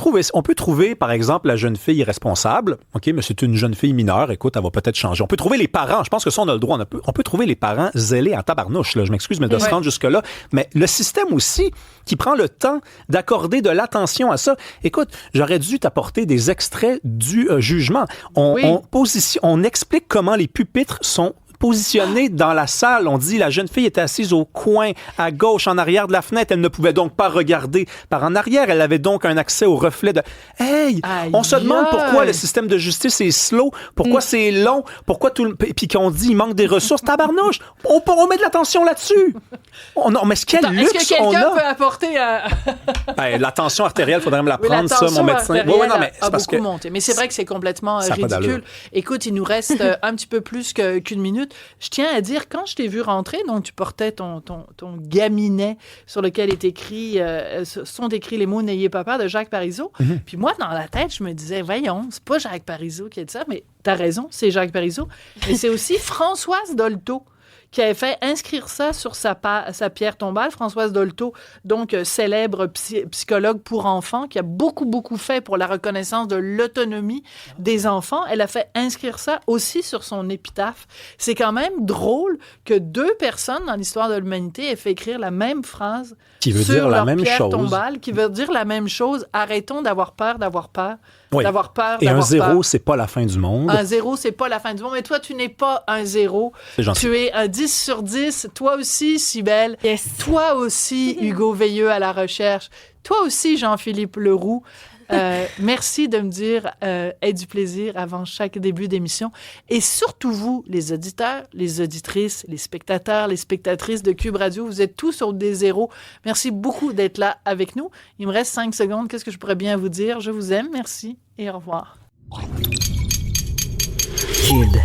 trouver, par exemple, la jeune fille irresponsable. OK, mais c'est une jeune fille mineure. Écoute, elle va peut-être changer. On peut trouver les parents. Je pense que ça, on a le droit. On peut trouver les parents zélés en tabarnouche. Là. Je m'excuse, mais de se rendre jusque-là. Mais le système aussi, qui prend le temps d'accorder de l'attention à ça. Écoute, j'aurais dû t'apporter des extraits du jugement. On explique comment les pupitres sont positionnés dans la salle. On dit la jeune fille était assise au coin, à gauche, en arrière de la fenêtre. Elle ne pouvait donc pas regarder par en arrière. Elle avait donc un accès au reflet de... Hey! On se demande pourquoi le système de justice est slow, pourquoi c'est long, pourquoi puis qu'on dit il manque des ressources. Tabarnouche! On met de l'attention là-dessus! Non, mais quel luxe est-ce que quelqu'un peut apporter la tension artérielle, il faudrait me la prendre, ça, mon médecin. Non, mais a beaucoup monté. Mais c'est vrai que c'est complètement ridicule. Écoute, il nous reste un petit peu plus qu'une minute. Je tiens à dire, quand je t'ai vu rentrer, donc tu portais ton gaminet sur lequel sont écrits les mots « N'ayez pas peur » de Jacques Parizeau. Mm-hmm. Puis moi, dans la tête, je me disais, voyons, c'est pas Jacques Parizeau qui a dit ça, mais t'as raison, c'est Jacques Parizeau. Mais c'est aussi Françoise Dolto qui avait fait inscrire ça sur sa pierre tombale. Françoise Dolto, donc célèbre psychologue pour enfants, qui a beaucoup, beaucoup fait pour la reconnaissance de l'autonomie des enfants. Elle a fait inscrire ça aussi sur son épitaphe. C'est quand même drôle que 2 personnes dans l'histoire de l'humanité aient fait écrire la même phrase qui veut sur dire leur la même pierre chose. tombale, qui veut dire la même chose. Arrêtons d'avoir peur. Oui. D'avoir peur. Et un 0, c'est pas la fin du monde. Un 0, c'est pas la fin du monde. Mais toi, tu n'es pas un 0. C'est gentil. Tu es un 10 sur 10. Toi aussi, Cybèle. Yes. Toi aussi, Hugo Veilleux à la recherche. Toi aussi, Jean-Philippe Leroux. Merci de me dire aie du plaisir avant chaque début d'émission. Et surtout vous, les auditeurs, les auditrices, les spectateurs, les spectatrices de Cube Radio, vous êtes tous sur des zéros. Merci beaucoup d'être là avec nous. Il me reste 5 secondes. Qu'est-ce que je pourrais bien vous dire? Je vous aime. Merci et au revoir. Cube.